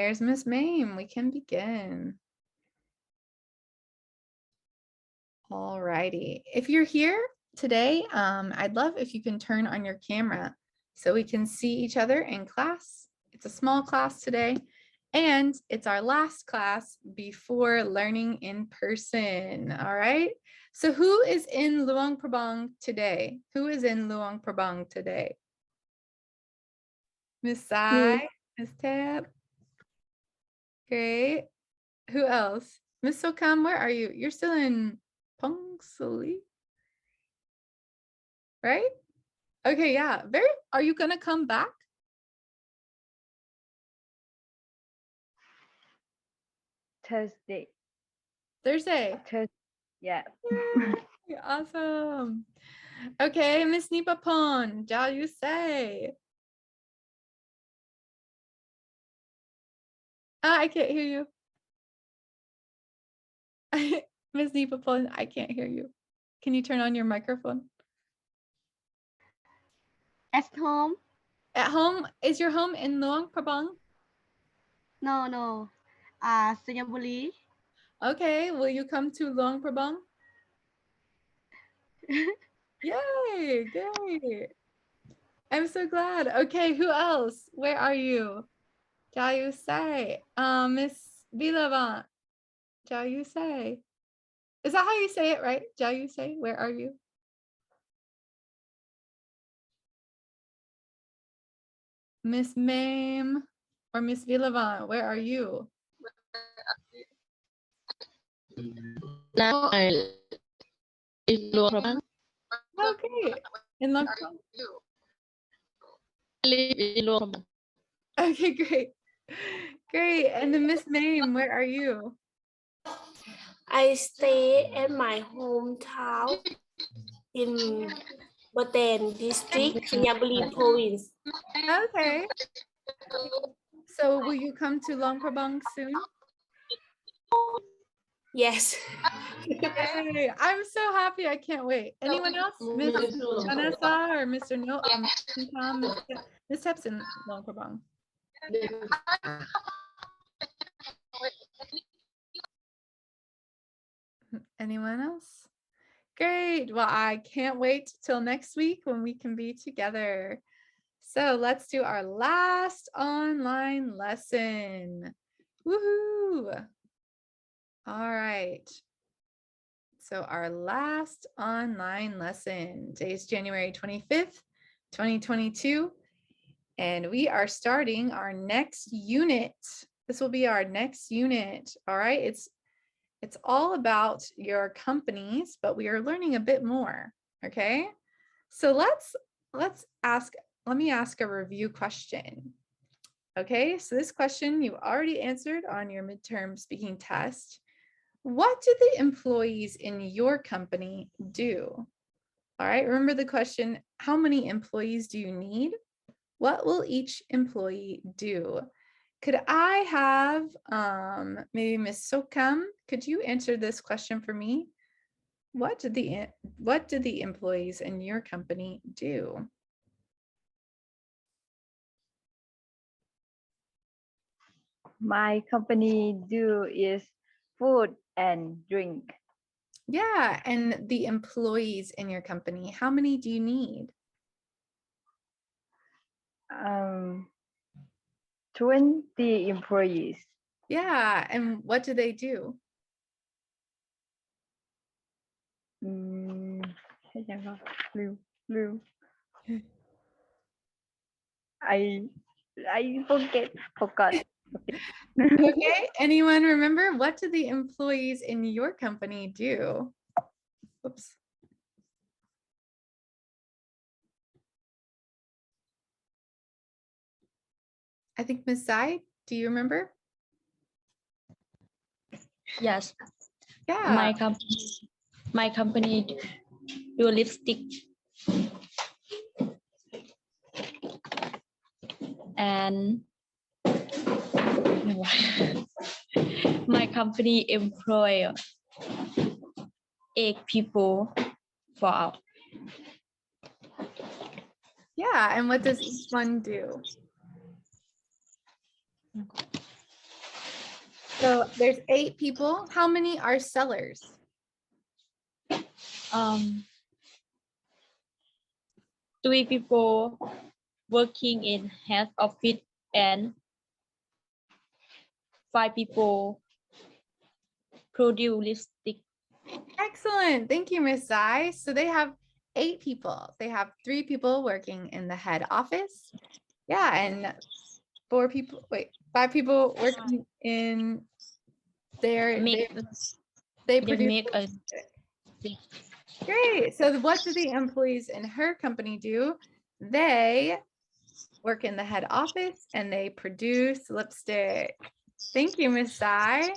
there's Miss Mame. We can begin. All righty. If you're here today, I'd love if you can turn on your camera so we can see each other in class. It's a small class today, and it's our last class before learning in person. All right. So who is in Luang Prabang today? Who is in Luang Prabang today? Miss Sai, Miss Tab. Great. Who else? Miss Sokam, where are you? You're still in Pongsuli, right? Okay, yeah. Are you gonna come back? Thursday. Thursday. Yeah. Yay, awesome. Okay, Miss Nipapon, Jiao you say. I can't hear you. Miss Nipapon, I can't hear you. Can you turn on your microphone? At home? At home? Is your home in Luang Prabang? No. Singapore. Okay, will you come to Luang Prabang? Yay, great. I'm so glad. Okay, who else? Where are you? Jiao you say. Miss Vilavant. Jiao you say. Is that how you say it, right? Jiao you say, where are you? Miss Mame or Miss Vilavant, where are you? Now I live in Luang Prabang. Okay. In Luang Prabang. I live in Luang Prabang. Okay, great. Great. And then Miss Mame, where are you? I stay at my hometown in Baten district, Singapore province. Okay. So will you come to Luang Prabang soon? Yes. Yay, I'm so happy. I can't wait. Anyone else? Miss Vanessa or Mr. No, Tom, Miss Tepson, Luang Prabang. Anyone else? Great. Well, I can't wait till next week when we can be together. So let's do our last online lesson. Woohoo! All right. So our last online lesson. Today is January 25th, 2022. And we are starting our next unit. This will be our next unit. All right. It's all about your companies, but we are learning a bit more. Okay. So let me ask a review question. Okay. So this question you already answered on your midterm speaking test. What do the employees in your company do? All right, remember the question, how many employees do you need? What will each employee do? Could I have maybe Miss Sokam, could you answer this question for me? What do the employees in your company do? My company do is food and drink. Yeah, and the employees in your company, how many do you need? 20 employees. Yeah, and what do they do? I forgot. Okay, anyone remember, what do the employees in your company do? Oops. I think Ms. Sai, do you remember? Yes. Yeah. My company do lipstick and my company employ 8 people for our. Yeah, and what does each one do? So there's 8 people. How many are sellers? 3 people working in head office and 5 people produce lipstick. Excellent. Thank you, Miss Zai. So they have 8 people. They have 3 people working in the head office. Yeah, and 5 people working in their, Make they they produce. make a Great. So what do the employees in her company do? They work in the head office and they produce lipstick. Thank you, Miss Sai.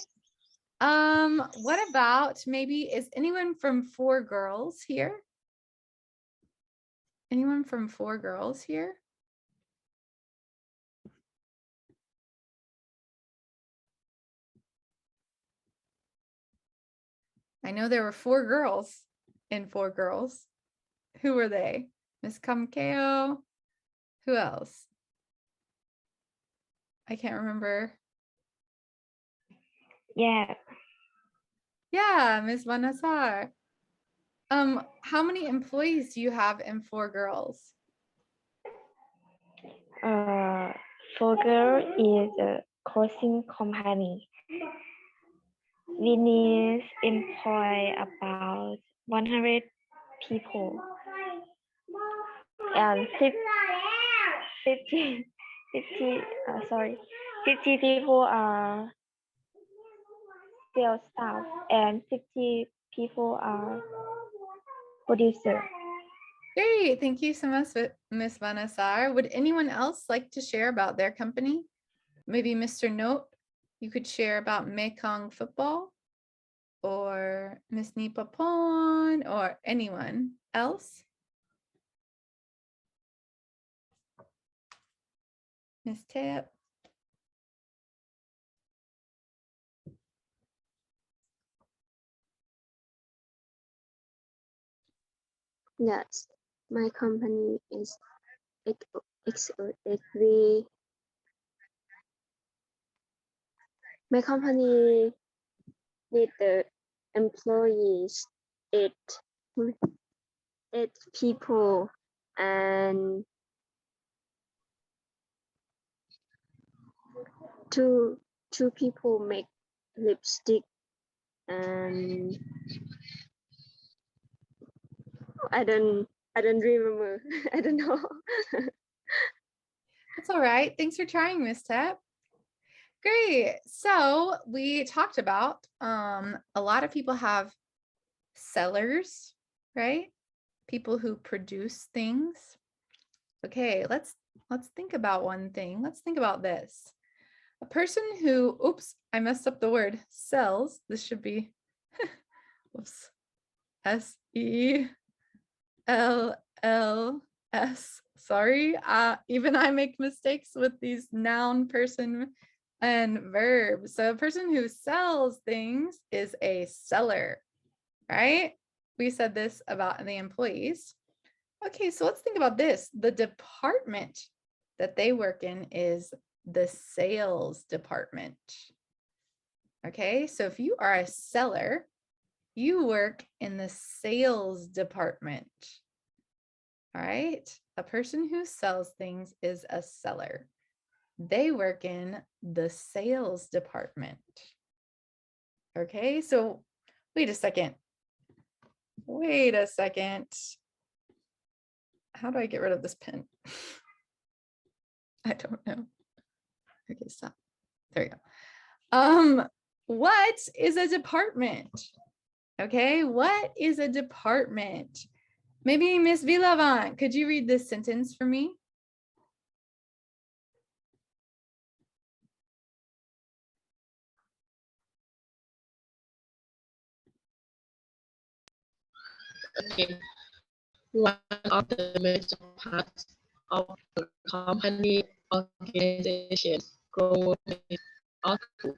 What about maybe, is anyone from 4 Girls here? Anyone from 4 Girls here? I know there were 4 girls in 4 Girls. Who were they? Miss Kamkeo? Who else? I can't remember. Yeah. Yeah, Miss Vanasar. How many employees do you have in 4 Girls? Fogger is a clothing company. We need employ about 100 people. And 50 people are sales staff and 50 people are producer. Great, thank you so much, Miss Vanasar. Would anyone else like to share about their company? Maybe Mr. Note, you could share about Mekong Football, or Miss Nipapon, or anyone else? Miss Tip? Yes, my company is XOXV. My company need the employees 8 people, and two people make lipstick, and I don't remember. I don't know. That's all right. Thanks for trying, Miss Tep. Great. So we talked about a lot of people have sellers, right? People who produce things. Okay, let's think about one thing. Let's think about this. A person who, oops, I messed up the word, sells. This should be whoops, S-E-L-L-S. Sorry, even I make mistakes with these noun, person, and verb. So a person who sells things is a seller, right? We said this about the employees. Okay, so let's think about this. The department that they work in is the sales department. Okay, so if you are a seller, you work in the sales department. All right, a person who sells things is a seller. They work in the sales department. Okay, so wait a second. Wait a second. How do I get rid of this pen? I don't know. Okay, stop. There you go. What is a department? Okay, what is a department? Maybe Miss Villavant, could you read this sentence for me? Okay. One of the major parts of the company organization growth output.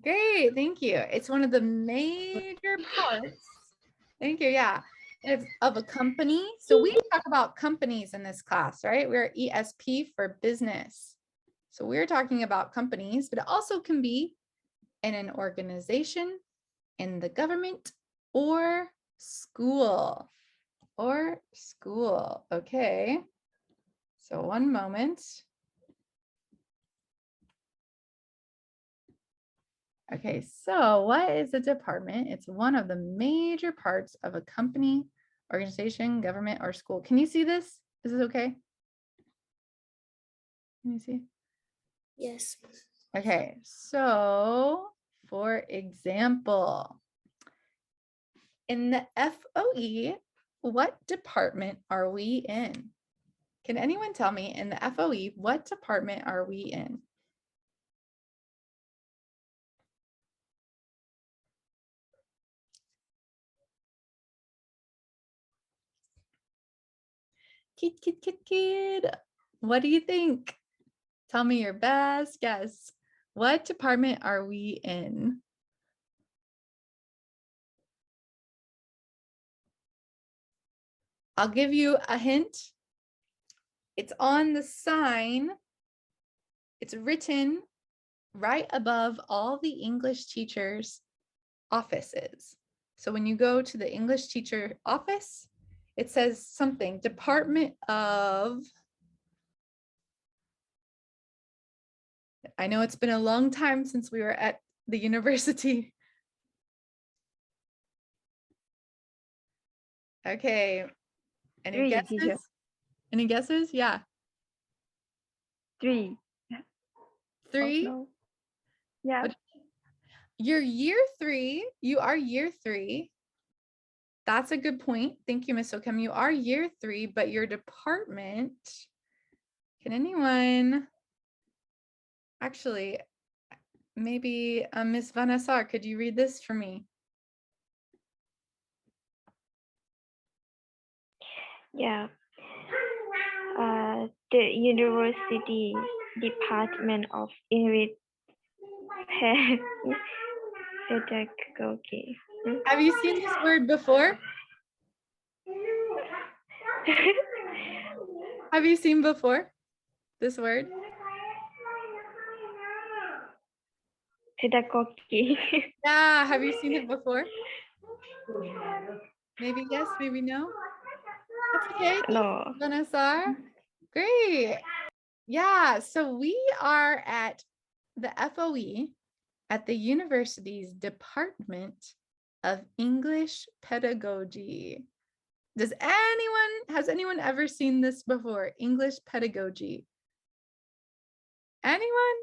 Great, thank you. It's one of the major parts. Thank you, yeah. It's of a company. So we talk about companies in this class, right? We're ESP for business. So we're talking about companies, but it also can be in an organization, in the government, or school? Or school. Okay. So one moment. Okay, so what is a department? It's one of the major parts of a company, organization, government, or school. Can you see this? Is this okay? Can you see? Yes. Okay, so for example, in the FOE, what department are we in? Can anyone tell me in the FOE, what department are we in? Kid. What do you think? Tell me your best guess. What department are we in? I'll give you a hint. It's on the sign. It's written right above all the English teachers' offices. So when you go to the English teacher office, it says something, Department of, I know it's been a long time since we were at the university. Okay, any 3, guesses? teacher. Any guesses? Yeah. 3. 3? Oh, no. Yeah. What- You're year 3. You are year 3. That's a good point. Thank you, Miss Okem. You are year 3, but your department, can anyone, actually, maybe Miss Vanessa, could you read this for me? Yeah. The University Department of English Pedagogy. Have you seen this word before? Have you seen before this word? Pedagogy. Yeah, have you seen it before? Maybe yes, maybe no. That's okay. No. Vanessa, great. Yeah, so we are at the FOE at the university's Department of English Pedagogy. Has anyone ever seen this before? English pedagogy. Anyone?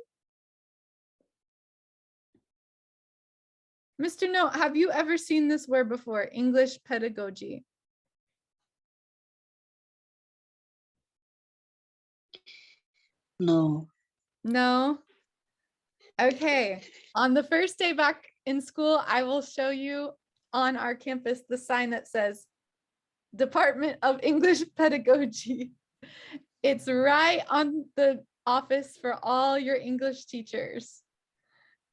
Mr. No, have you ever seen this word before? English pedagogy. No. No? Okay, on the first day back in school, I will show you on our campus the sign that says Department of English Pedagogy. It's right on the office for all your English teachers.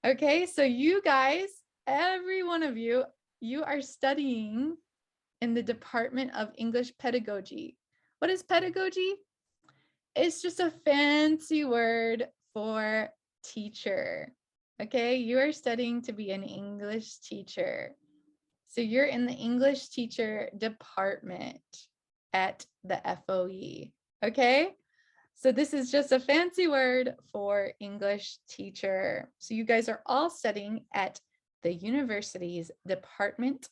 Okay, so you guys, every one of you, you are studying in the Department of English Pedagogy. What is pedagogy? It's just a fancy word for teacher. Okay, you are studying to be an English teacher. So you're in the English teacher department at the FOE. Okay, so this is just a fancy word for English teacher. So you guys are all studying at the university's Department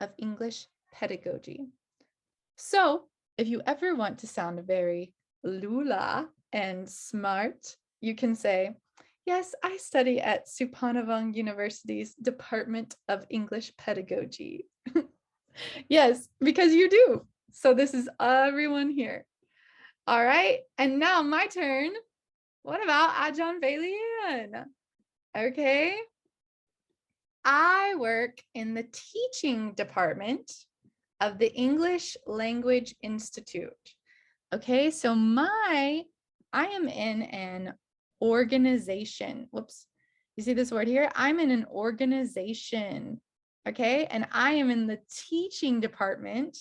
of English Pedagogy. So if you ever want to sound very lula and smart, you can say, yes, I study at Supanavang University's Department of English Pedagogy. Yes, because you do. So this is everyone here. All right, and now my turn. What about Ajahn Valian? Okay. I work in the teaching department of the English Language Institute. Okay, so I am in an organization. Whoops, you see this word here? I'm in an organization, okay? And I am in the teaching department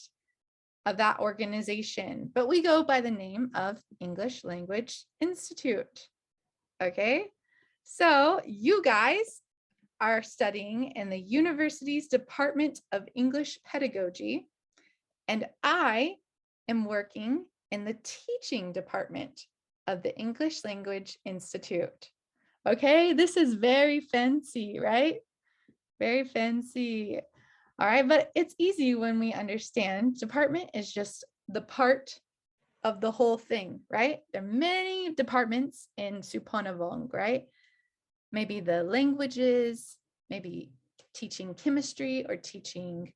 of that organization, but we go by the name of English Language Institute, okay? So you guys are studying in the university's Department of English Pedagogy, and I am working in the teaching department of the English Language Institute. Okay, this is very fancy, right? Very fancy. All right, but it's easy when we understand department is just the part of the whole thing, right? There are many departments in Suphanavuong, right? Maybe the languages, maybe teaching chemistry or teaching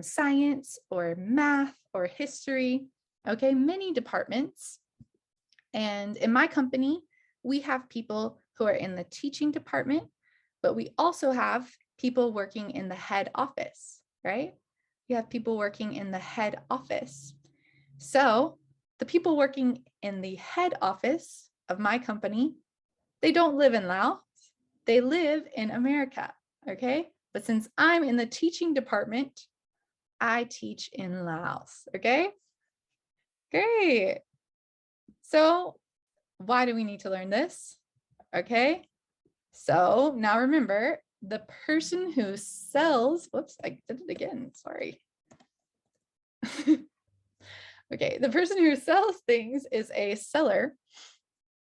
science or math or history. Okay, many departments. And in my company, we have people who are in the teaching department, but we also have people working in the head office, right? We have people working in the head office. So the people working in the head office of my company, they don't live in Laos, they live in America, okay? But since I'm in the teaching department, I teach in Laos, okay? Great. So why do we need to learn this? Okay, so now remember, the person who sells, whoops, I did it again, sorry. Okay, the person who sells things is a seller.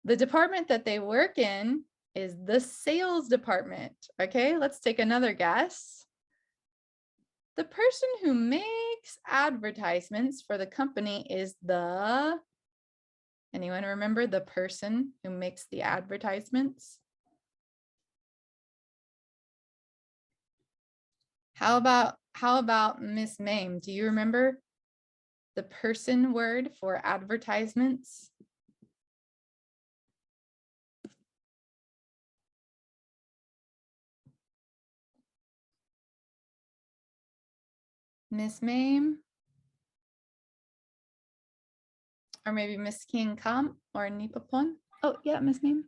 The department that they work in is the sales department. Okay, let's take another guess. The person who makes advertisements for the company is the, anyone remember the person who makes the advertisements? How about Miss Mame? Do you remember the person word for advertisements? Miss Mame? Or maybe Miss King Kam or Nipapon? Oh yeah, Miss Mame.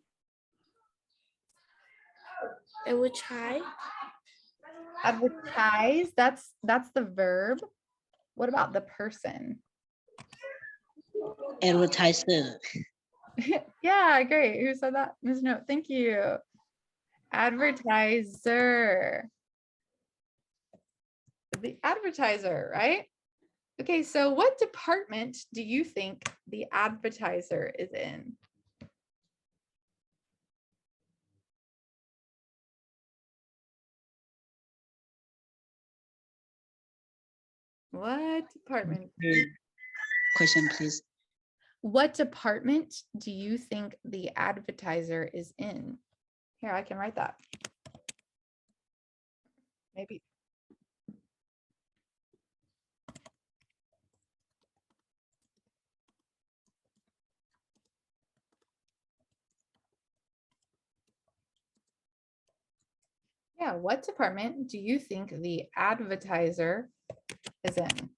Advertise. Advertise, that's the verb. What about the person? Advertiser. Yeah, great. Who said that? Miss Note, thank you. Advertiser. The advertiser, right? Okay, so what department do you think the advertiser is in? What department? Question, please. What department do you think the advertiser is in? Here, I can write that. Maybe. Yeah, what department do you think the advertiser is in?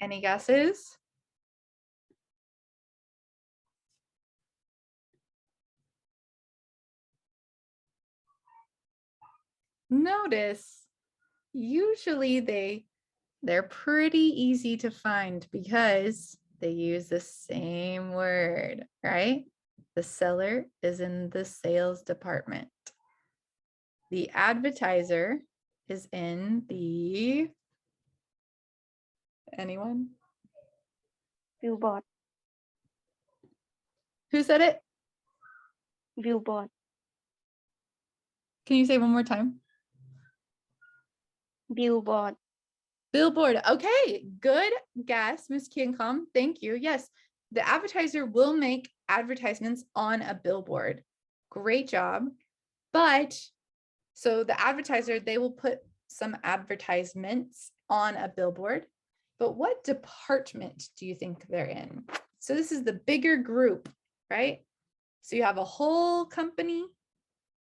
Any guesses? Notice, usually they're pretty easy to find because they use the same word, right? The seller is in the sales department. The advertiser is in the, anyone? Billboard. Who said it? Billboard. Can you say one more time? Billboard. Billboard. Okay, good guess, Miss Kiancom. Thank you. Yes, the advertiser will make advertisements on a billboard. Great job. But so the advertiser, they will put some advertisements on a billboard. But what department do you think they're in? So this is the bigger group, right? So you have a whole company.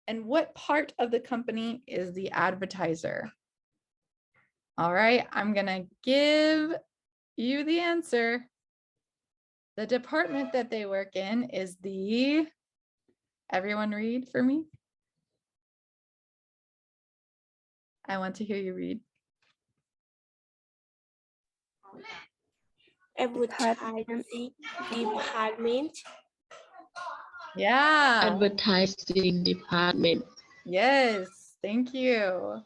And what part of the company is the advertiser? All right, I'm gonna give you the answer. The department that they work in is the, everyone read for me. I want to hear you read. Advertising department. Yeah. Advertising department. Yes. Thank you.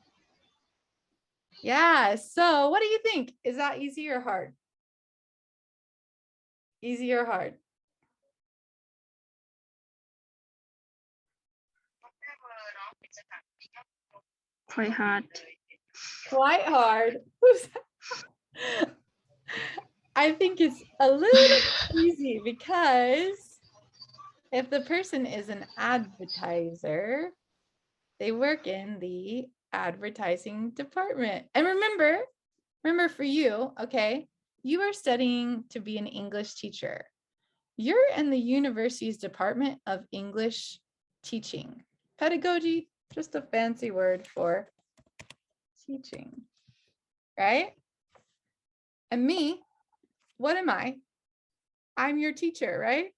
Yeah. So what do you think? Is that easy or hard? Easy or hard? Quite hard. Quite hard. I think it's a little easy because if the person is an advertiser, they work in the advertising department. And remember for you, okay, you are studying to be an English teacher. You're in the university's Department of English Teaching. Pedagogy, just a fancy word for teaching, right? And me, what am I? I'm your teacher, right?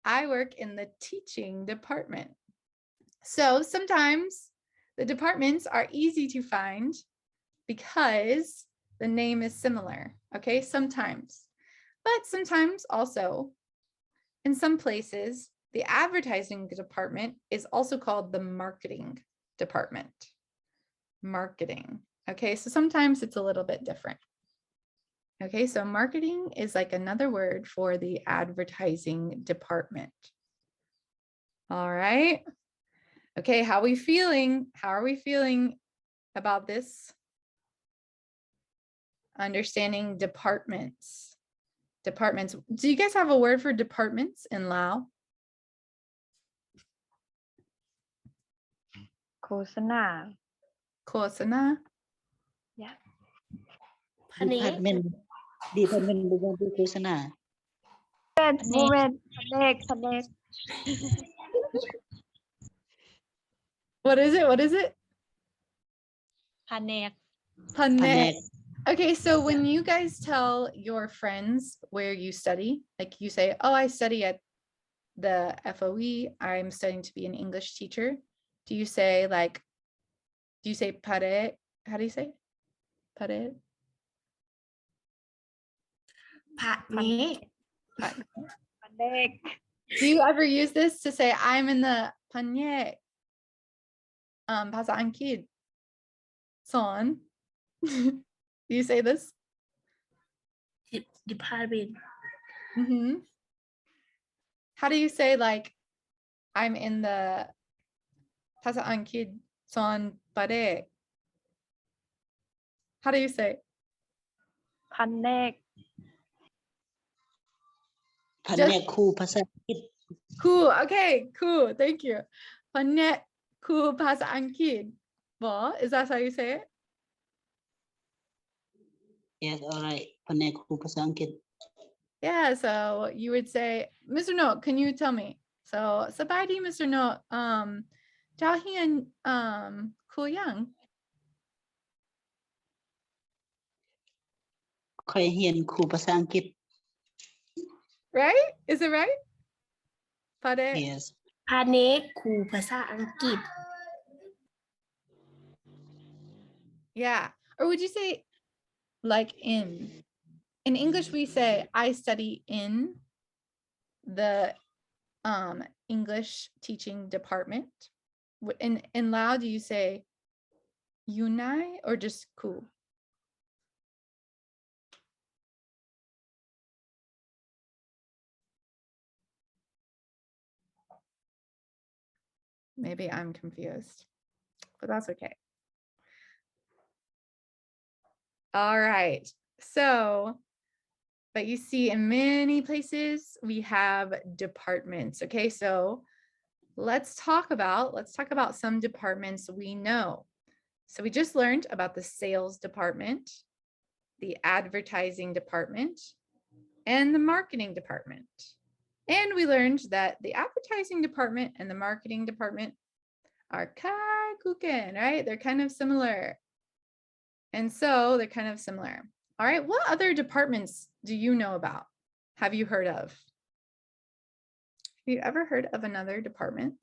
I work in the teaching department. So sometimes the departments are easy to find because the name is similar, okay? Sometimes, but sometimes also in some places, the advertising department is also called the marketing department. Marketing, okay? So sometimes it's a little bit different. Okay, so marketing is like another word for the advertising department. All right. Okay, how are we feeling? How are we feeling about this? Understanding departments. Departments. Do you guys have a word for departments in Lao? โฆษณา Kosana. Department. Department bukan di Kusana. Moment. แผนก What is it? What is it? แผนก Panek. Okay, so when you guys tell your friends where you study, like you say, oh, I study at the FOE, I'm studying to be an English teacher. Do you say like, do you say pare? How do you say? Pare? ผัดนี้ แผนก Do you ever use this to say I'm in the panye?ภาษาอังกฤษ Son. Do you say this? department. Mm-hmm. How do you say like I'm in the ภาษาอังกฤษ Son pare? How do you say? แผนก แผนกครูภาษาอังกฤษ Cool. Okay, cool. Thank you. Panye cool ภาษาอังกฤษ Well, is that how you say it? Yes, all right แผนกครูภาษาอังกฤษ Yeah, so you would say, Mr. Note, can you tell me? So, Sabaidi, Mr. Note, Jahian, Kuyang, ค่อยเรียนครูภาษาอังกฤษ right? Is it right? Pade? Yes พาณิชย์ครูภาษาอังกฤษ Yeah. Or would you say like in? In English, we say, I study in the English teaching department. In Lao, do you say Yunai or just Ku? Maybe I'm confused, but that's okay. All right. So, but you see in many places we have departments. Okay, so let's talk about some departments we know. So we just learned about the sales department, the advertising department, and the marketing department. And we learned that the advertising department and the marketing department are kaikuken, right? They're kind of similar. And so they're kind of similar. All right, what other departments do you know about? Have you heard of? Have you ever heard of another department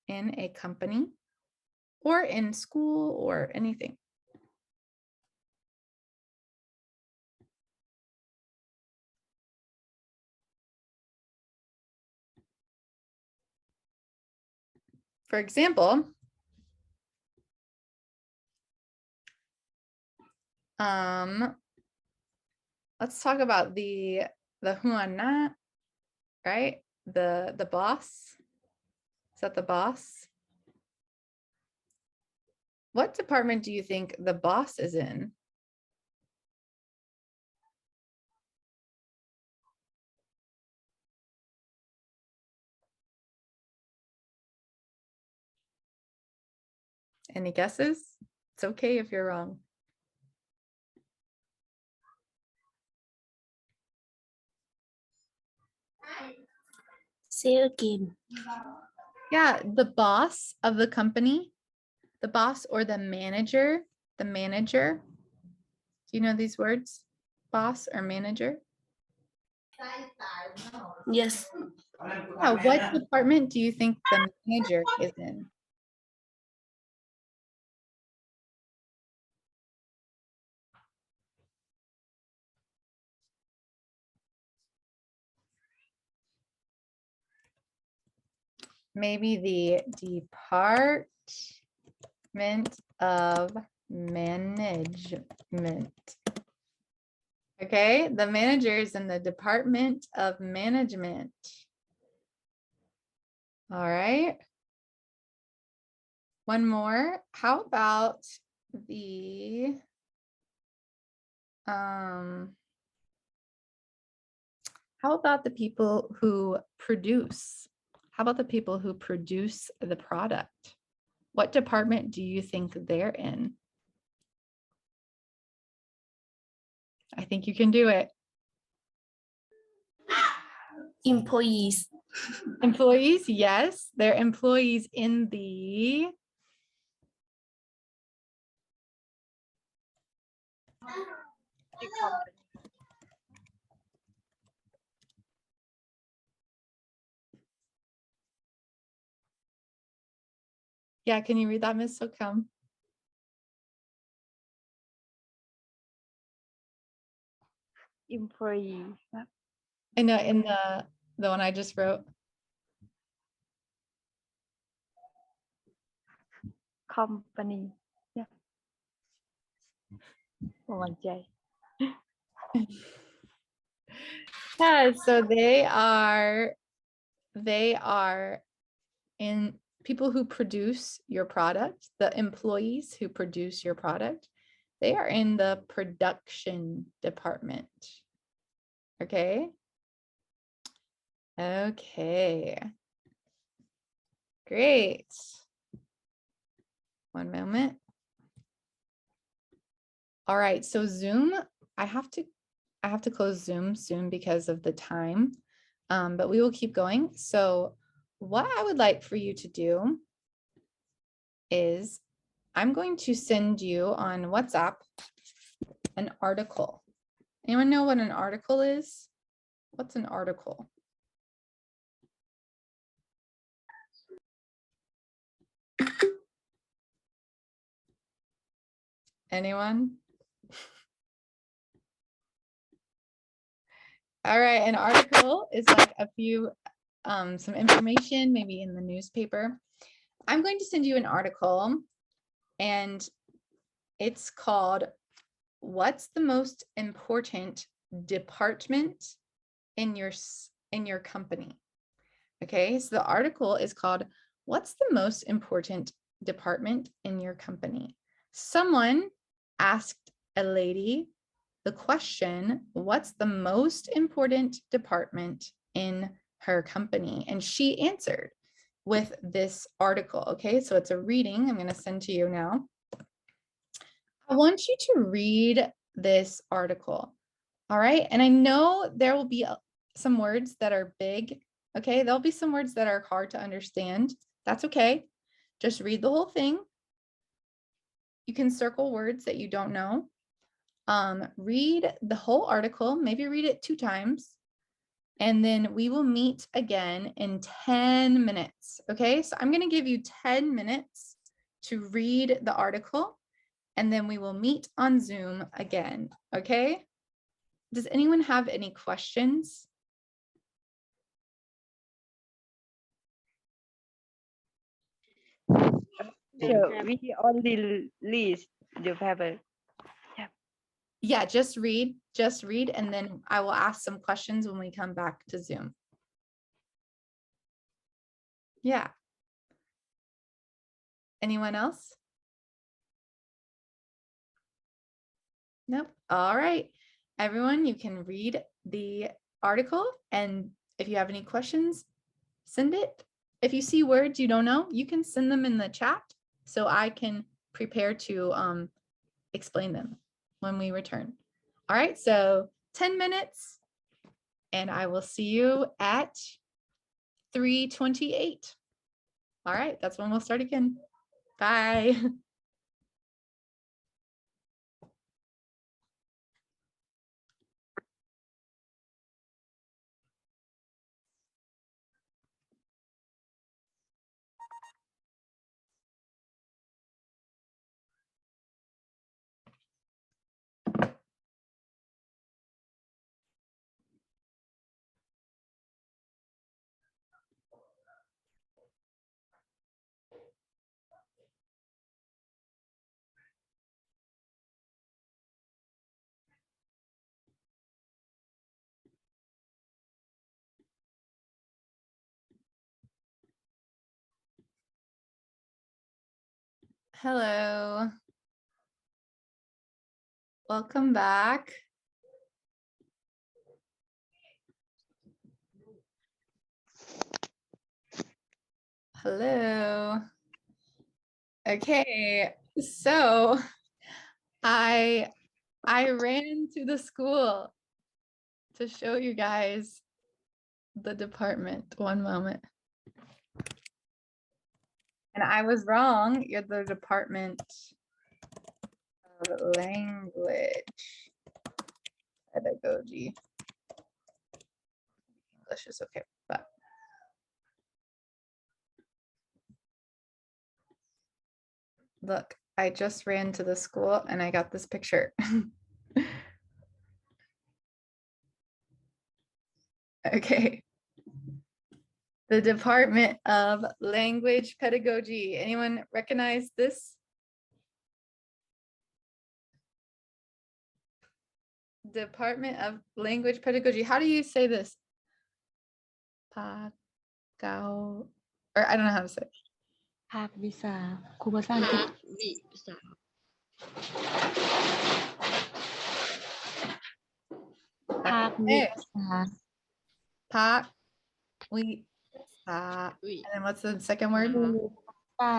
in a company or in school or anything? For example, let's talk about the Huana, right? The boss. Is that the boss? What department do you think the boss is in? Any guesses? It's okay if you're wrong. Say again. Yeah, the boss of the company, the boss or the manager, the manager. Do you know these words? Boss or manager? Yes. Yeah, what department do you think the manager is in? Maybe the Department of Management. Okay, the manager is in the Department of Management. All right. One more. How about the people who produce? How about the people who produce the product? What department do you think they're in? I think you can do it. Employees. Employees, yes, they're employees in the Yeah, can you read that, Ms. Socum? employee นะ I know in the one I just wrote. company เนี่ยบ่มั่นใจ Yeah, so they are in people who produce your product, the employees who produce your product. They are in the production department. Okay. Okay. Great. One moment. All right, so Zoom, I have to close Zoom soon because of the time, but we will keep going. So what I would like for you to do is I'm going to send you on WhatsApp an article. Anyone know what an article is? What's an article? Anyone? All right, an article is like a few, some information, maybe in the newspaper. I'm going to send you an article and it's called, What's the Most Important Department in your company? Okay, so the article is called, What's the Most Important Department in your company? Someone asked a lady the question, what's the most important department in her company? And she answered with this article. Okay, so it's a reading I'm going to send to you now. I want you to read this article. All right, and I know there will be some words that are big. Okay, there'll be some words that are hard to understand. That's okay. Just read the whole thing. You can circle words that you don't know. Read the whole article, maybe read it 2 times, and then we will meet again in 10 minutes. Okay, so I'm going to give you 10 minutes to read the article, and then we will meet on Zoom again. Okay, does anyone have any questions? teacher, we only list the paper. Yeah, just read, and then I will ask some questions when we come back to Zoom. Yeah. Anyone else? Nope. All right. Everyone, you can read the article, and if you have any questions, send it. If you see words you don't know, you can send them in the chat so I can prepare to explain them when we return. All right, so 10 minutes, and I will see you at 3:28. All right, that's when we'll start again. Bye. Hello. Welcome back. Hello. Okay, so I ran to the school to show you guys the department. One moment. And I was wrong. You're the Department of Language Pedagogy. English is okay, but look, I just ran to the school and I got this picture. Okay. The Department of Language Pedagogy. Anyone recognize this? Department of Language Pedagogy. How do you say this? Pagao, or I don't know how to say it. ภาควิชาครูภาษาอังกฤษ วิสา ภาควิชา Pak, we, วิ and then what's the second word? ครูภาษา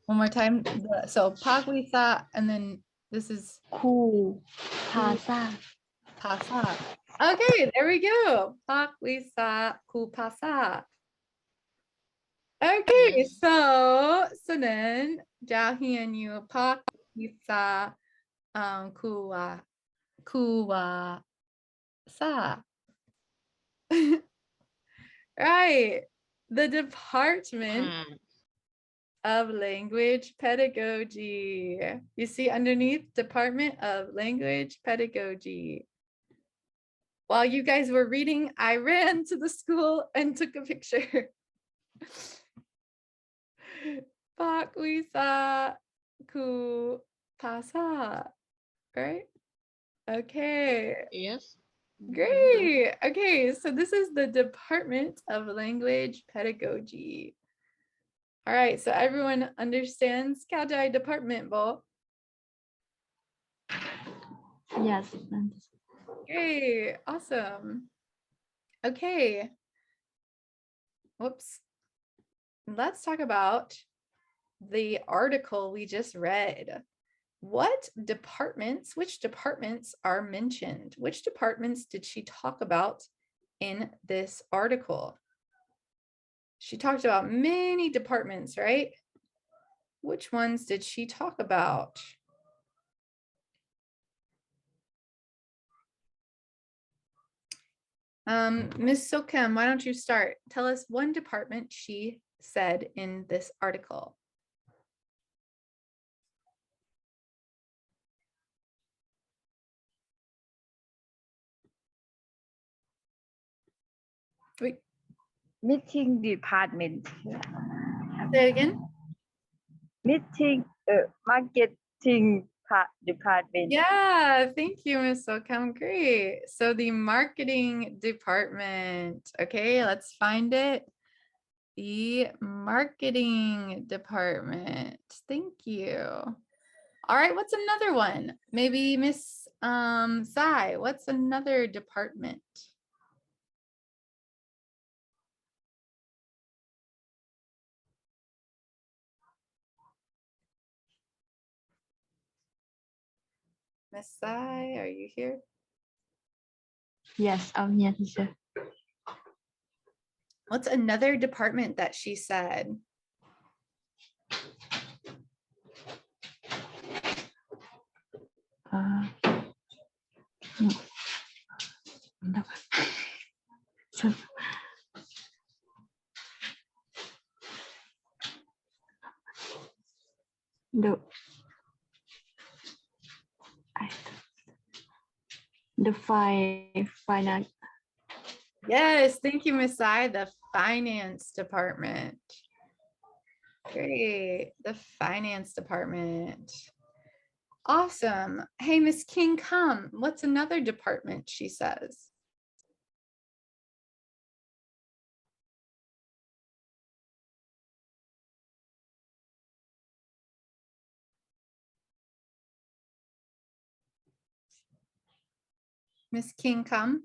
One more time. So Pak Wisa, and then this is ครูภาษา Pasa. Okay, there we go. Pak Wisa Kupasa. Okay, Yes. so then Jahian you Pak Wisa Kuwa Sa. Right. The Department ผ่าน of Language Pedagogy. You see underneath Department of Language Pedagogy. While you guys were reading, I ran to the school and took a picture. Pak Wisa Ku Pasa. Right? Okay. yes Great. Okay, so this is the Department of Language Pedagogy. All right, so everyone understands Kadai Department, Bo? yes Great, awesome. Okay. Whoops. Let's talk about the article we just read. What departments, which departments are mentioned? Which departments did she talk about in this article? She talked about many departments, right? Which ones did she talk about? Ms. Sokem, why don't you start? Tell us one department she said in this article. Wait, Meeting department. Say it again. Meeting, marketing department. Yeah, thank you, Miss Sokam. Great. So the marketing department. Okay, let's find it. The marketing department. Thank you. All right, what's another one? Maybe Miss Sai, what's another department? Miss Sai, are you here? Yes, I'm here, teacher. What's another department that she said? No. So, the finance. Yes, thank you, Miss Sai, the finance department. Great, the finance department. Awesome. Hey, Miss King, come. What's another department, she says? Miss King, come.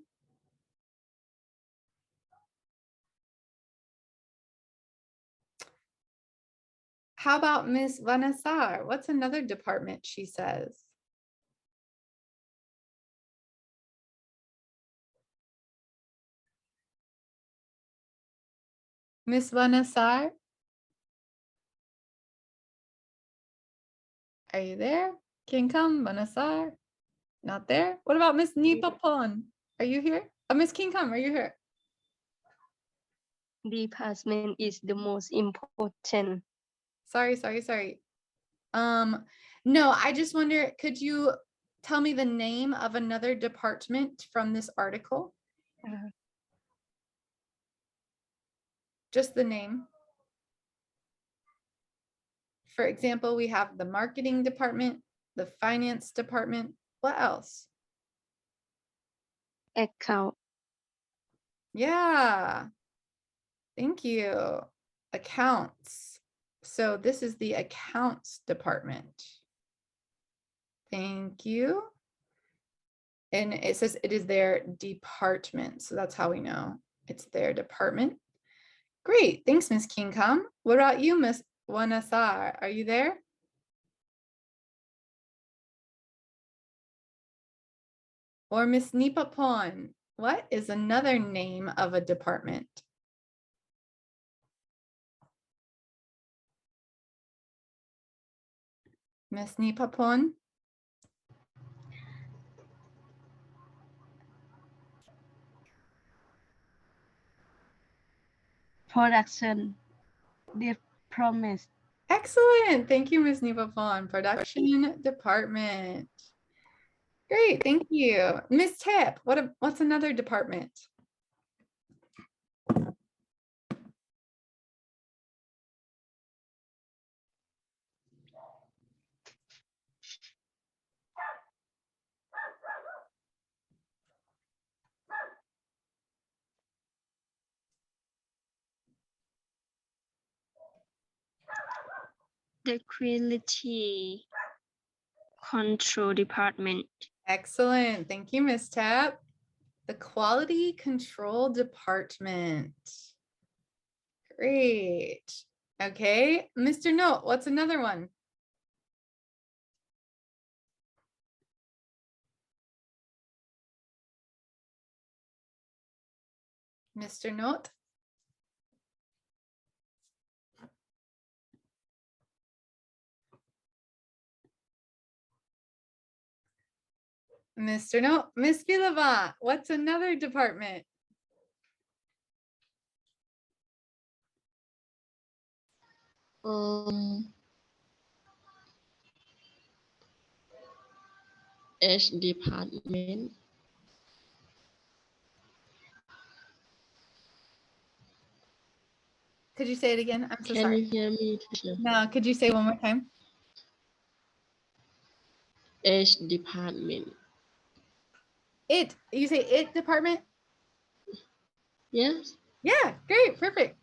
How about Miss Vanessa? What's another department, she says? Miss Vanessa? Are you there? Can come, Vanessa? Not there? What about Miss Nipapon? Are you here? Oh, Miss King, come. Are you here? Department is the most important. Sorry. No, I just wonder, could you tell me the name of another department from this article? Just the name. For example, we have the marketing department, the finance department. What else? Account. Yeah. Thank you. Accounts. So this is the accounts department. Thank you. And it says it is their department. So that's how we know it's their department. Great. Thanks, Miss King Kam. What about you, Miss Wanasar? Are you there? Or Miss Nipapon? What is another name of a department? Miss Nipapon? Production. The promise. Excellent. Thank you, Miss Nipapon. Production department. Great. Thank you. Miss Tip, what's another department? The quality control department. Excellent. Thank you, Miss Tap. The quality control department. Great. Okay, Mr. Note, what's another one? Mr. Note? Mr. Note, Miss Vilava, what's another department? H department. Could you say it again? I'm so Can sorry. you hear me, teacher? No, could you say one more time? H department. It. You say it department? Yes. Yeah, great, perfect.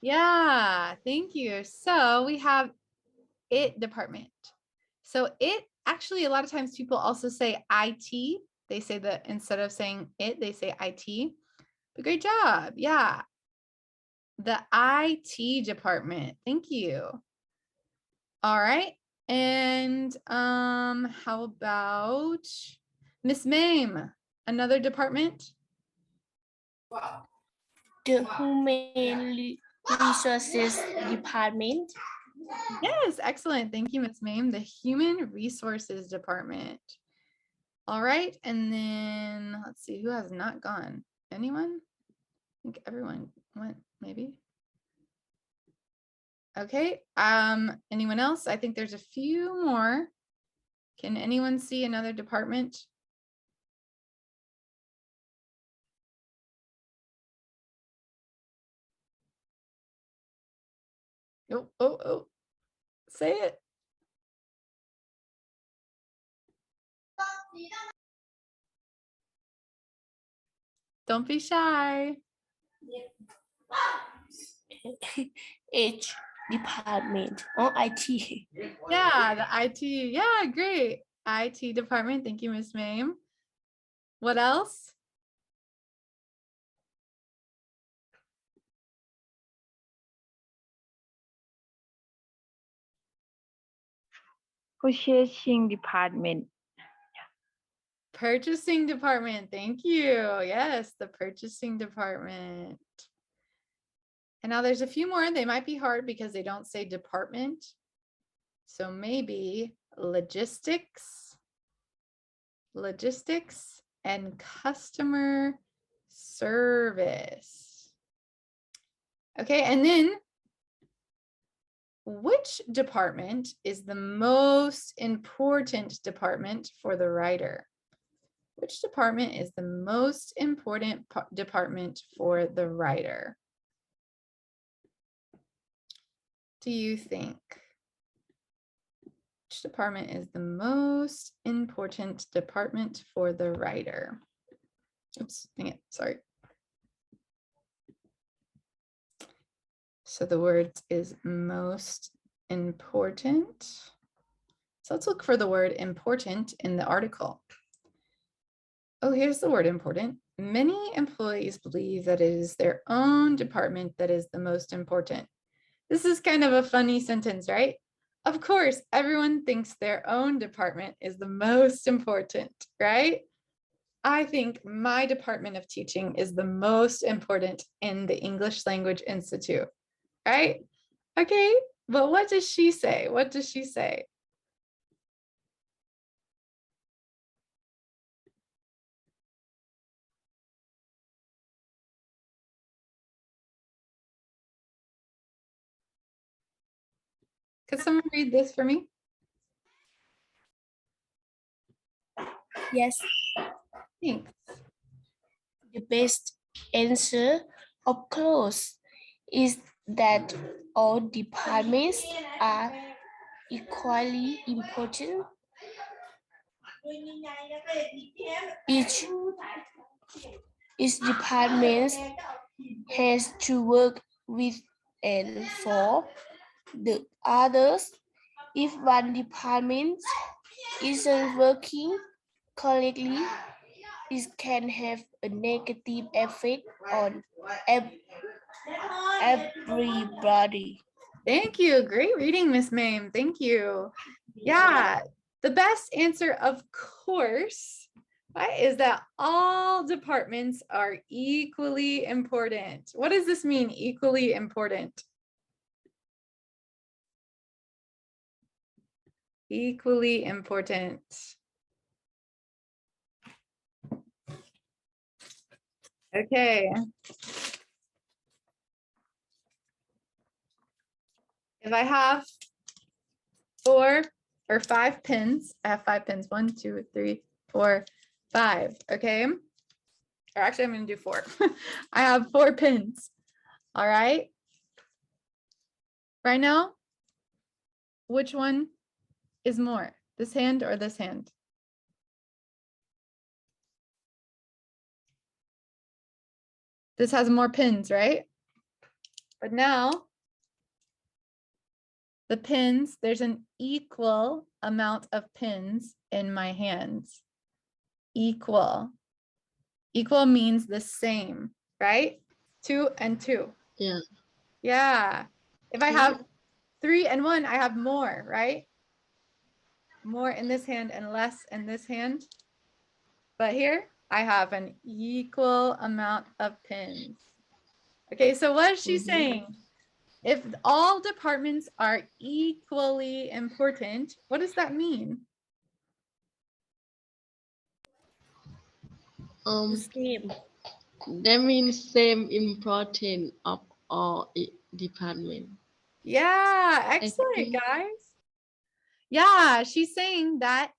Yeah, thank you. So we have it department. So it actually, a lot of times people also say IT. They say that instead of saying it, they say IT. But great job. Yeah. The IT department. Thank you. All right. And how about Miss Mame? Another department? The Human Resources Department. Yes, excellent. Thank you, Miss Mame. The Human Resources Department. All right. And then let's see who has not gone. Anyone? I think everyone went, maybe. Okay. Anyone else? I think there's a few more. Can anyone see another department? Oh, say it. Don't be shy. H department or IT. Yeah, the IT. Yeah, great. IT department. Thank you, Miss Mame. What else? Purchasing department. Purchasing department. Thank you. Yes, the purchasing department. And now there's a few more. They might be hard because they don't say department. So maybe logistics and customer service. Okay, and then which department is the most important department for the writer? Which department is the most important department for the writer? Do you think? Which department is the most important department for the writer? Oops, dang it, sorry. So the word is most important. So let's look for the word important in the article. Oh, here's the word important. Many employees believe that it is their own department that is the most important. This is kind of a funny sentence, right? Of course, everyone thinks their own department is the most important, right? I think my department of teaching is the most important in the English Language Institute, right? Okay, but what does she say? What does she say? Could someone read this for me? Yes, Thanks. the best answer, of course, is that all departments are equally important. Each department has to work with and for the others. If one department isn't working correctly, it can have a negative effect on everybody. Thank you. Great reading, Miss Mame. Thank you. Yeah, the best answer, of course, right, is that all departments are equally important. What does this mean, equally important? Equally important. Okay. If I have 4 or 5 pins, I have 5 pins. 1, 2, 3, 4, 5. Okay. Or actually, I'm going to do 4. I have 4 pins. All right. Right now, which one is more? This hand or this hand? This has more pins, right? But now, the pins, there's an equal amount of pins in my hands. Equal. Equal means the same, right? 2 and 2. Yeah. Yeah. If I have 3 and 1, I have more, right? More in this hand and less in this hand. But here, I have an equal amount of pins. Okay, so what is she saying? If all departments are equally important, what does that mean? Same. That means same important of all department. Yeah, excellent, think. guys. Yeah, she's saying that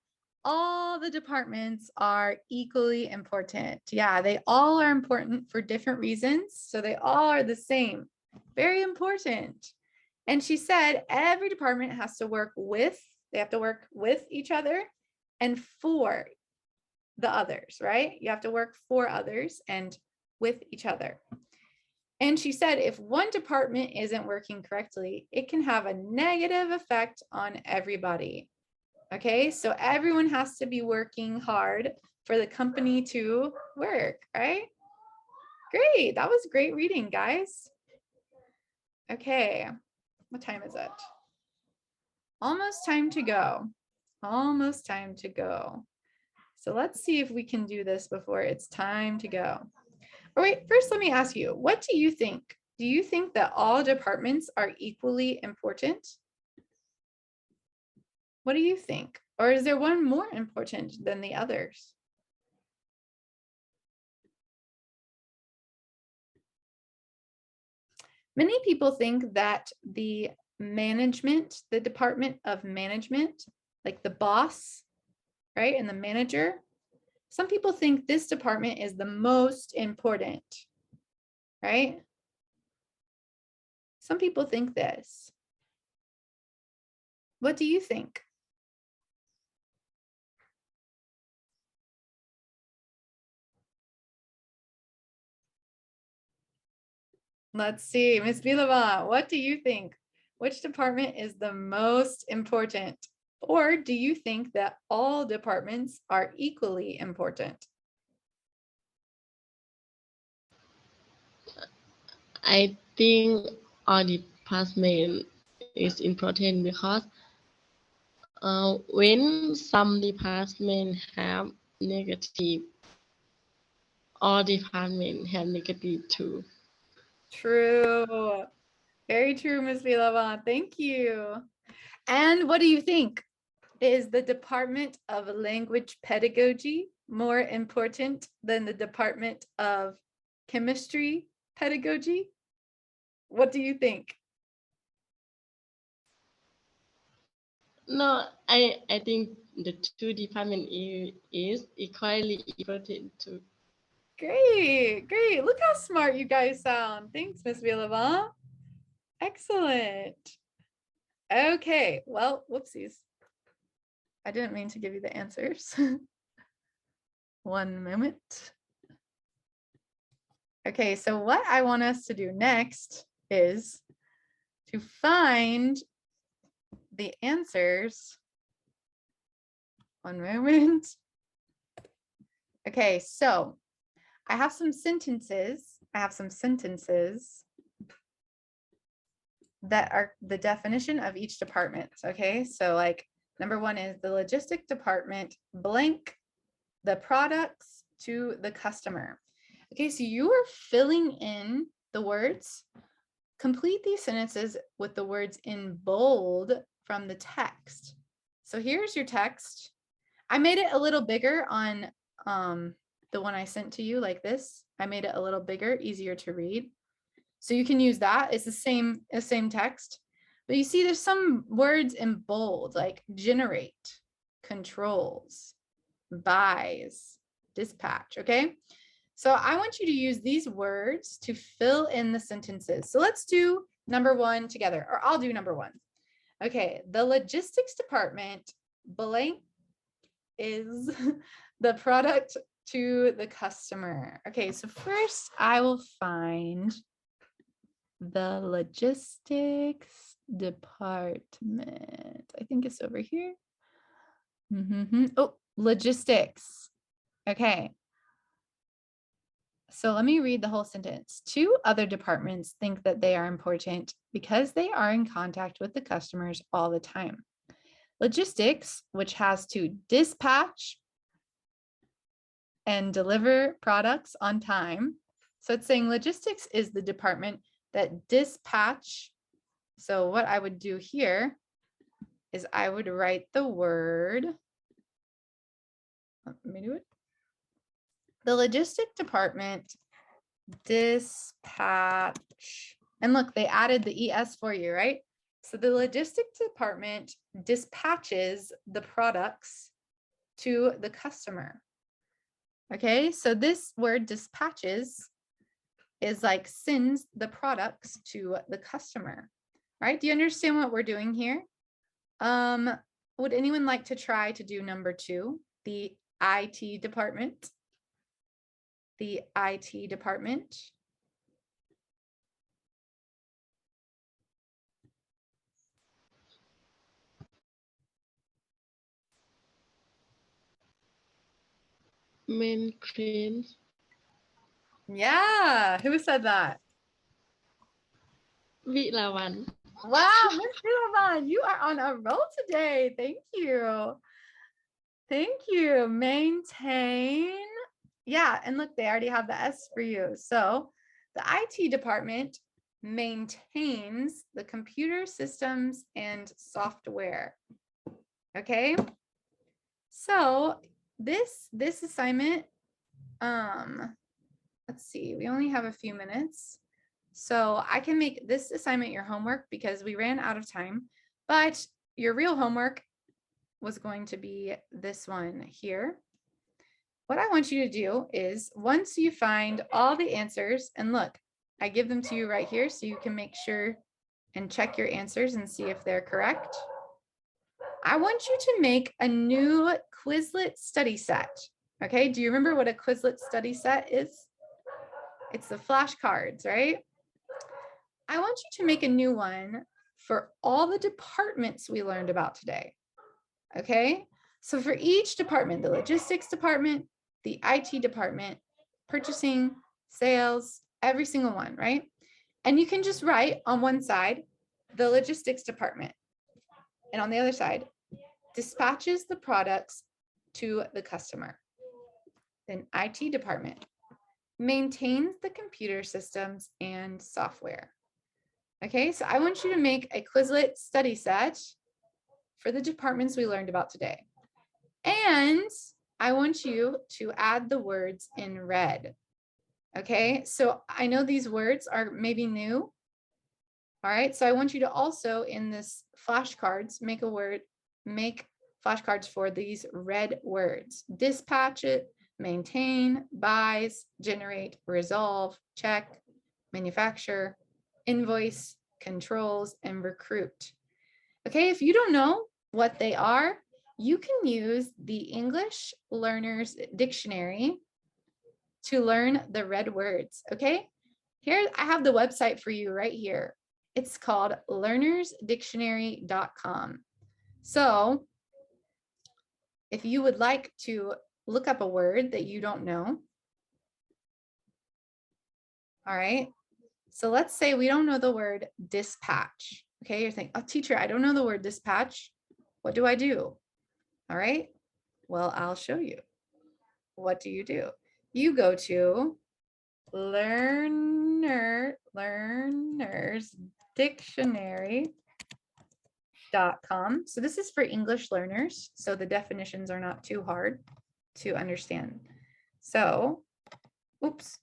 all the departments are equally important. Yeah, they all are important for different reasons. So they all are the same. Very important. And she said every department has to work with, they have to work with each other and for the others, right? You have to work for others and with each other. And she said if one department isn't working correctly, it can have a negative effect on everybody. Okay, so everyone has to be working hard for the company to work, right? Great, that was great reading, guys. Okay, what time is it? Almost time to go. Almost time to go. So let's see if we can do this before it's time to go. All right, first let me ask you, what do you think? Do you think that all departments are equally important? What do you think? Or is there one more important than the others? Many people think that the management, the department of management, like the boss, right, and the manager, some people think this department is the most important, right? Some people think this. What do you think? Let's see, Ms. Bilava, what do you think? Which department is the most important? Or do you think that all departments are equally important? I think all department is important because when some department have negative, all department have negative too. True. Very true, Ms. Bilava. Thank you. And what do you think? Is the Department of Language Pedagogy more important than the Department of Chemistry Pedagogy? What do you think? No, I think the two department is equally important too. Great, great. Look how smart you guys sound. Thanks, Ms. Villavant. Excellent. Okay, well, whoopsies. I didn't mean to give you the answers. 1 moment. Okay, so what I want us to do next is to find the answers. 1 moment. Okay, so I have some sentences. That are the definition of each department. Okay, so like number 1 is the logistic department blank the products to the customer. Okay, so you are filling in the words. Complete these sentences with the words in bold from the text. So here's your text. I made it a little bigger on the one I sent to you like this. I made it a little bigger, easier to read. So you can use that. It's the same text. But you see there's some words in bold like generate, controls, buys, dispatch, okay? So I want you to use these words to fill in the sentences. So let's do number one together, or I'll do number one. Okay, the logistics department blank is the product to the customer. Okay, so first I will find the logistics department. I think it's over here. Oh, logistics. Okay. So let me read the whole sentence. Two other departments think that they are important because they are in contact with the customers all the time. Logistics, which has to dispatch and deliver products on time. So it's saying logistics is the department that dispatch. So what I would do here is I would write the word. Let me do it. The logistic department dispatch. And look, they added the ES for you, right? So the logistics department dispatches the products to the customer. Okay, so this word dispatches is like sends the products to the customer, right? Do you understand what we're doing here? Would anyone like to try to do number two, the IT department? The IT department. Maintenance. Yeah, who said that? Vilawan. Wow, Miss Vilavan, you are on a roll today. Thank you. Thank you. Maintain. Yeah, and look, they already have the S for you. So the IT department maintains the computer systems and software. Okay. So this assignment, let's see, we only have a few minutes. So I can make this assignment your homework because we ran out of time, but your real homework was going to be this one here. What I want you to do is once you find all the answers, and look, I give them to you right here so you can make sure and check your answers and see if they're correct. I want you to make a new Quizlet study set. Okay, do you remember what a Quizlet study set is? It's the flashcards, right? I want you to make a new one for all the departments we learned about today. Okay, so for each department, the logistics department, the IT department, purchasing, sales, every single one, right? And you can just write on one side, the logistics department, and on the other side, dispatches the products to the customer. Then IT department maintains the computer systems and software. Okay, so I want you to make a Quizlet study set for the departments we learned about today. And I want you to add the words in red. Okay, so I know these words are maybe new. All right, so I want you to also in this flashcards make flashcards for these red words. Dispatch it, maintain, buys, generate, resolve, check, manufacture, invoice, controls, and recruit. Okay, if you don't know what they are, you can use the English Learner's Dictionary to learn the red words, okay? Here, I have the website for you right here. It's called learnersdictionary.com. So if you would like to look up a word that you don't know, all right? So let's say we don't know the word dispatch, okay? You're thinking, oh, teacher, I don't know the word dispatch. What do I do? All right, well, I'll show you. What do? You go to learnersdictionary.com. So this is for English learners, so the definitions are not too hard to understand. So, oops,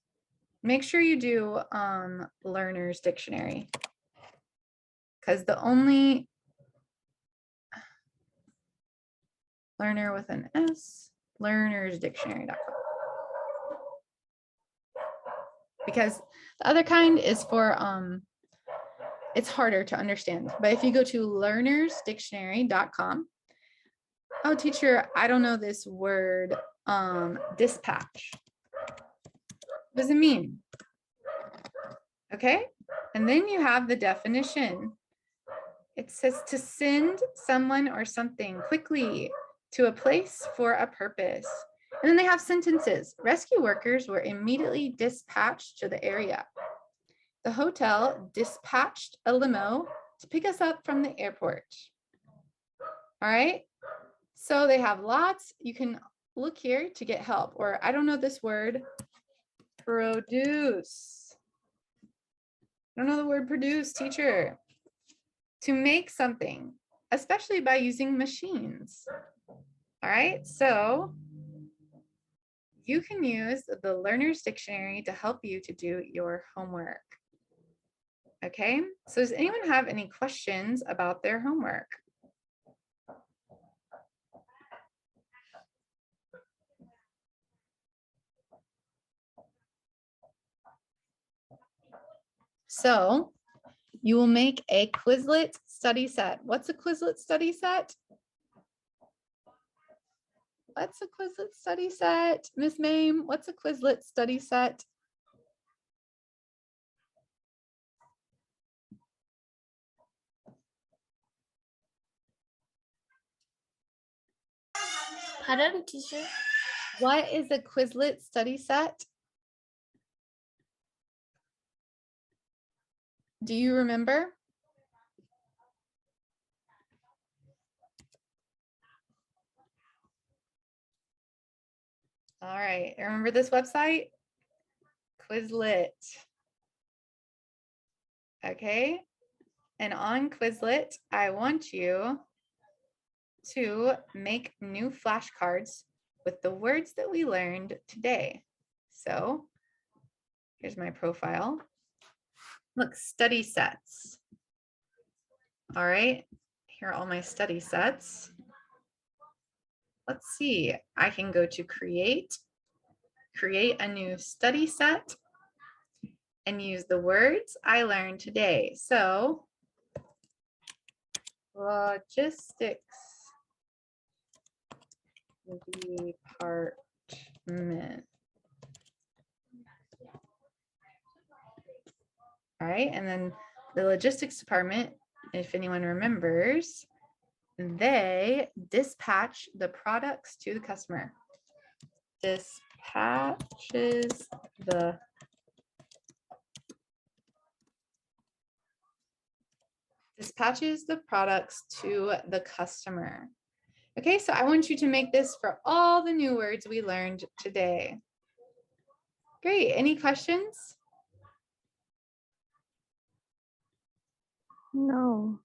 make sure you do Learner's Dictionary, because the only learner with an S, learnersdictionary.com. Because the other kind is for it's harder to understand. But if you go to learnersdictionary.com, oh, teacher, I don't know this word, dispatch. What does it mean? Okay, and then you have the definition. It says to send someone or something quickly to a place for a purpose. And then they have sentences. Rescue workers were immediately dispatched to the area. The hotel dispatched a limo to pick us up from the airport. All right, so they have lots. You can look here to get help, or I don't know this word, produce. I don't know the word produce, teacher. To make something, especially by using machines. All right, so you can use the Learner's Dictionary to help you to do your homework. Okay, so does anyone have any questions about their homework? So you will make a Quizlet study set. What's a Quizlet study set? What's a Quizlet study set? Miss Mame, what's a Quizlet study set? Pardon, teacher? What is a Quizlet study set? Do you remember? All right, remember this website? Quizlet. Okay, and on Quizlet, I want you to make new flashcards with the words that we learned today. So here's my profile. Look, study sets. All right, here are all my study sets. Let's see, I can go to create a new study set, and use the words I learned today. So, logistics department. All right, and then the logistics department, if anyone remembers, they dispatch the products to the customer. Dispatches the products to the customer. Okay, so I want you to make this for all the new words we learned today. Great, any questions? No.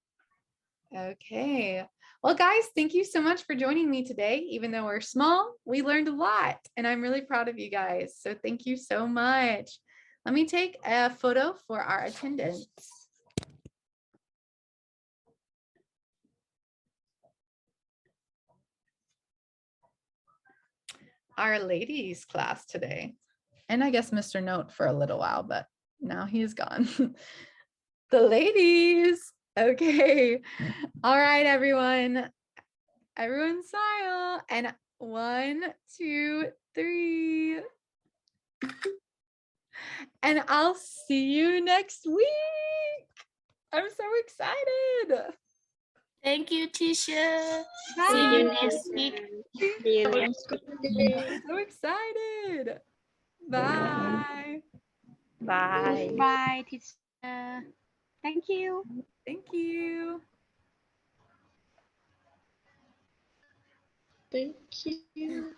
Okay, well guys, thank you so much for joining me today. Even though we're small, we learned a lot and I'm really proud of you guys. So thank you so much. Let me take a photo for our attendance. Our ladies class today. And I guess Mr. Note for a little while, but now he's gone. The ladies. Okay. All right, everyone. Everyone smile. And 1, 2, 3. And I'll see you next week. I'm so excited. Thank you, teacher. Bye. See you next week. See you next week. I'm so excited. Bye. Bye. Bye, teacher. Thank you. Thank you. Thank you.